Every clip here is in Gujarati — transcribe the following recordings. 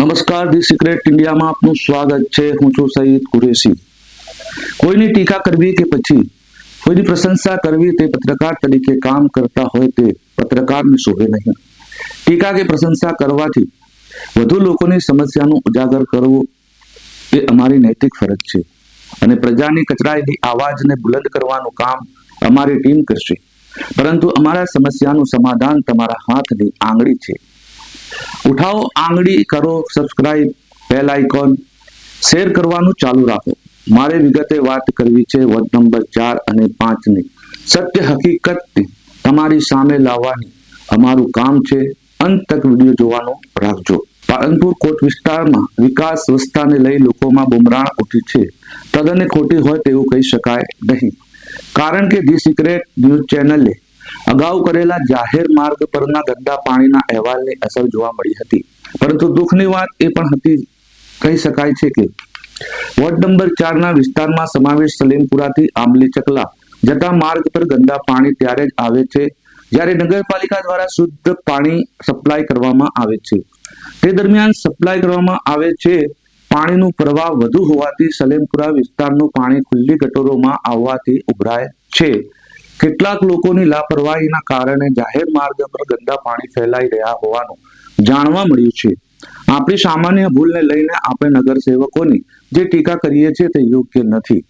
નમસ્કાર, ધી સિક્રેટ ઇન્ડિયામાં આપનું સ્વાગત છે। હું છું સઈદ કુરેશી। કોઈની ટીકા કરવી કે પછી કોઈની પ્રશંસા કરવી તે પત્રકાર તરીકે કામ કરતા હોય તે પત્રકારને શોભે નહીં। ટીકા કે પ્રશંસા કરવાથી વધુ લોકોની સમસ્યાનું ઉજાગર કરવું એ અમારી નૈતિક ફરજ છે અને પ્રજાની કચરાયેલી આવાજને બુલંદ કરવાનું કામ અમારી ટીમ કરશે, પરંતુ અમારા સમસ્યાનું સમાધાન તમારા હાથની આંગળી છે। ઉઠાવો આંગળી, કરો સબસ્ક્રાઇબ, બેલ આઇકોન, શેર કરવાનું ચાલુ રાખો। મારે વિગતે વાત કરવી છે વોર્ડ નંબર 4 અને 5 ની સત્ય હકીકતને તમારી સામે લાવવાની અમારું કામ છે। અંત તક વિડીયો જોવાનું રાખજો। પાલનપુર કોટ વિસ્તારમાં વિકાસ વ્યવસ્થાને લઈ લોકોમાં બુમરાણ ઉઠી છે, તદ્દન ખોટી હોય તેવું કહી શકાય નહીં, કારણ કે ધી સિક્રેટ ન્યૂઝ ચેનલે અગાઉ કરેલા જાહેર માર્ગ પરના ગંદા પાણીના અહેવાલની અસર જોવા મળી હતી, પરંતુ દુઃખની વાત એ પણ હતી કહી શકાય છે કે વોર્ડ નંબર 4 ના વિસ્તારમાં સમાવેશ સલેમપુરાથી આંબલી ચકલા જતા માર્ગ પર ગંદા પાણી ત્યારે જ આવે છે જ્યારે નગરપાલિકા દ્વારા શુદ્ધ પાણી સપ્લાય કરવામાં આવે છે। તે દરમિયાન સપ્લાય કરવામાં આવે છે પાણીનું પ્રવાહ વધુ હોવાથી સલેમપુરા વિસ્તારનું પાણી ખુલ્લી ગટરોમાં આવવાથી ઉભરાય છે। કેટલાક લોકોની લાપરવાહીના કારણે જાહેર માર્ગ પર ગંદા પાણી ફેલાઈ રહ્યા હોવાનું જાણવા મળ્યું છે। આપણી સામાન્ય ભૂલને લઈને આપણે નગરસેવકોની જે ટીકા કરીએ છીએ તે યોગ્ય નથી।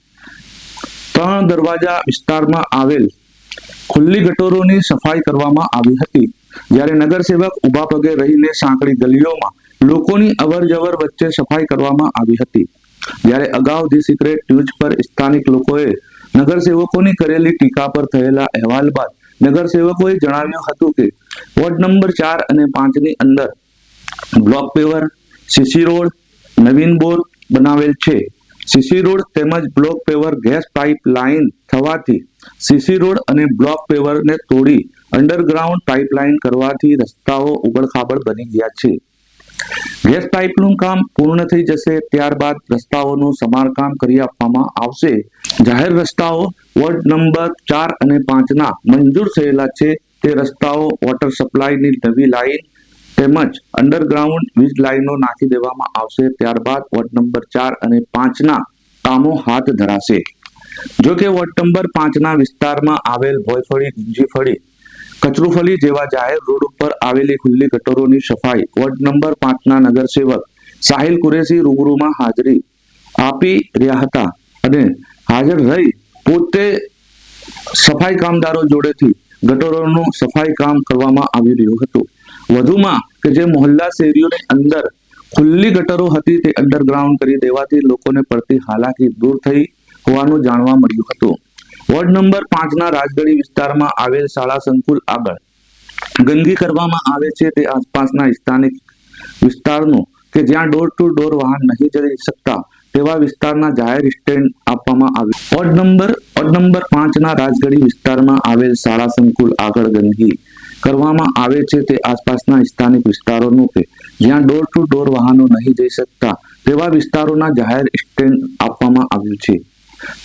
3 દરવાજા વિસ્તારમાં આવેલ ખુલ્લી ગટરોની સફાઈ કરવામાં આવી હતી, જ્યારે નગરસેવક ઉભા પગે રહીને સાંકડી ગલીઓમાં લોકોની અવરજવર વચ્ચે સફાઈ કરવામાં આવી હતી। જ્યારે અગાઉ ધી સિક્રેટ ન્યૂઝ પર સ્થાનિક લોકોએ નગરસેવકોની કરેલી ટીકા પર થયેલા અહેવાલ બાદ નગરસેવકોએ જણાવ્યું હતું કે વોર્ડ નંબર 4 અને 5 ની અંદર બ્લોક પેવર, સીસી રોડ, નવીન બોર બનાવેલ છે। સીસી રોડ તેમજ block paver gas pipe line થવાથી સીસી રોડ અને બ્લોક પેવરને તોડી અંડરગ્રાઉન્ડ પાઇપલાઇન કરવાથી રસ્તાઓ ઉબડખાબડ બની ગયા છે। ગેસ પાઇપનું કામ પૂર્ણ થઈ જશે ત્યારબાદ રસ્તાઓનું સમારકામ કરી આપવામાં આવશે। જાહેર રસ્તાઓ વોર્ડ નંબર 4 અને 5 ના મંજૂર થયેલા છે તે રસ્તાઓ વોટર સપ્લાયની નવી લાઇન તેમજ અંડરગ્રાઉન્ડ વીજ લાઇનો નાખી દેવામાં આવશે। ત્યારબાદ વોર્ડ નંબર 4 અને 5 ના કામો હાથ ધરાશે। જો કે વોર્ડ નંબર 5 ના વિસ્તારમાં આવેલ ભોયફળી, ગુંજીફળી, કચરુફળી જેવા જાહેર રોડ ઉપર આવેલી ખુલ્લી ગટરોની સફાઈ વોર્ડ નંબર 5 ના નગરસેવક સાહિલ કુરેશી રૂબરૂમાં હાજરી આપી રહ્યા હતા અને હાજર રહી પોતે સફાઈ કામદારો જોડેથી ગટરોનું સફાઈ કામ કરવામાં આવી રહ્યું હતું। વધુમાં કે જે મોહલ્લા શેરીઓની અંદર ખુલ્લી ગટરો હતી તે અંડરગ્રાઉન્ડ કરી દેવાથી લોકોને પડતી હાલાકી દૂર થઈ હોવાનું જાણવા મળ્યું હતું। વોર્ડ નંબર 5 ના રાજગઢી વિસ્તારમાં આવેલ શાળા સંકુલ આગળ ગંદકી કરવામાં આવે છે તે આસપાસના સ્થાનિક વિસ્તારનું કે જ્યાં ડોર ટુ ડોર વાહન નહીં જઈ શકતા તેવા વિસ્તારના જાહેર સ્ટેન્ડ આપવામાં આવ્યું। વોર્ડ નંબર 5 ના રાજગઢી વિસ્તારમાં આવેલ શાળા સંકુલ આગળ ગંદકી કરવામાં આવે છે તે આસપાસના સ્થાનિક વિસ્તારોનું કે જ્યાં ડોર ટુ ડોર વાહનો નહીં જઈ શકતા તેવા વિસ્તારોના જાહેર સ્ટેન્ડ આપવામાં આવ્યું છે।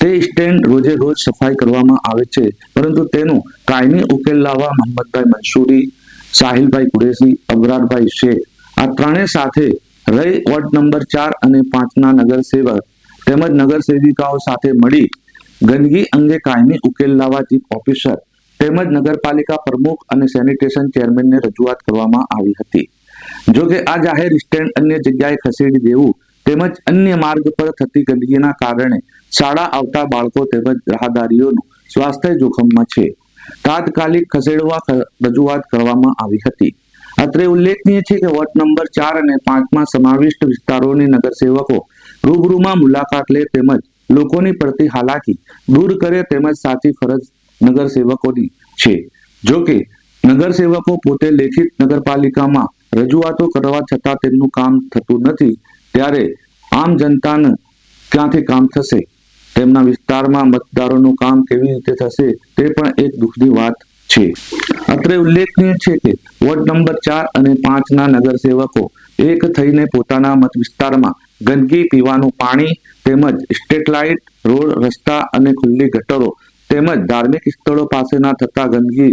તે સ્ટેન્ડ રોજે રોજ સફાઈ કરવામાં આવે છે, પરંતુ તેનું કાયમી ઉકેલ લાવવા મોહમ્મદભાઈ મંસૂરી, સાહિલભાઈ કુરેશી, અબરારભાઈ શેખ આ ત્રણેય સાથે રહી વોર્ડ નંબર 4 અને 5 ના નગરસેવક તેમજ નગરસેવિકાઓ સાથે મળી ગંદકી અંગે કાયમી ઉકેલ લાવવા ચીફ ઓફિસર તેમજ નગરપાલિકા પ્રમુખ અને સેનિટેશન ચેરમેનને રજૂઆત કરવામાં આવી હતી। જો કે આ જાહેર સ્ટેન્ડ અન્ય જગ્યાએ ખસેડી દેવું તેમજ અન્ય માર્ગ પર થતી ગંદકીના કારણે શાળા આવતા બાળકો તેમજ રાહદારીઓનું સ્વાસ્થ્ય જોખમમાં છે। તાત્કાલિક ખસેડવા રજૂઆત કરવામાં આવી હતી। અત્રે ઉલ્લેખનીય છે કે વોર્ડ નંબર 4 અને 5 માં સમાવિષ્ટ વિસ્તારોની નગરસેવકો રૂબરૂમાં મુલાકાત લે તેમજ લોકોની પડતી હાલાકી દૂર કરે તેમજ સાચી ફરજ નગરસેવકોની છે। જો કે નગરસેવકો પોતે લેખિત નગરપાલિકામાં રજૂઆતો કરવા છતાં તેમનું કામ થતું નથી, ત્યારે આમ જનતાને ક્યાંથી કામ થશે? તેમના વિસ્તારમાં મતદારોનું કામ કેવી રીતે થશે તે પણ એક દુઃખની વાત છે। અત્રે ઉલ્લેખનીય છે કે વોર્ડ નંબર 4 અને 5 ના નગરસેવકો એક થઈને પોતાના મત વિસ્તારમાં ગંદકી, પીવાનું પાણી તેમજ સ્ટ્રીટ લાઇટ, રોડ, રસ્તા અને ખુલ્લી ગટરો તેમજ ધાર્મિક સ્થળો પાસેના થતા ગંદકી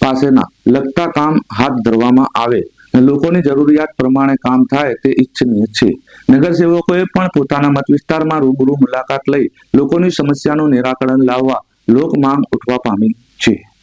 પાસેના લગતા કામ હાથ ધરવામાં આવે અને લોકોની જરૂરિયાત પ્રમાણે કામ થાય તે ઈચ્છનીય છે. નગરસેવકોએ પણ પોતાના મત વિસ્તારમાં રૂબરૂ મુલાકાત લઈ લોકોની સમસ્યાનું નિરાકરણ લાવવા લોક માંગ ઉઠવા પામી છે.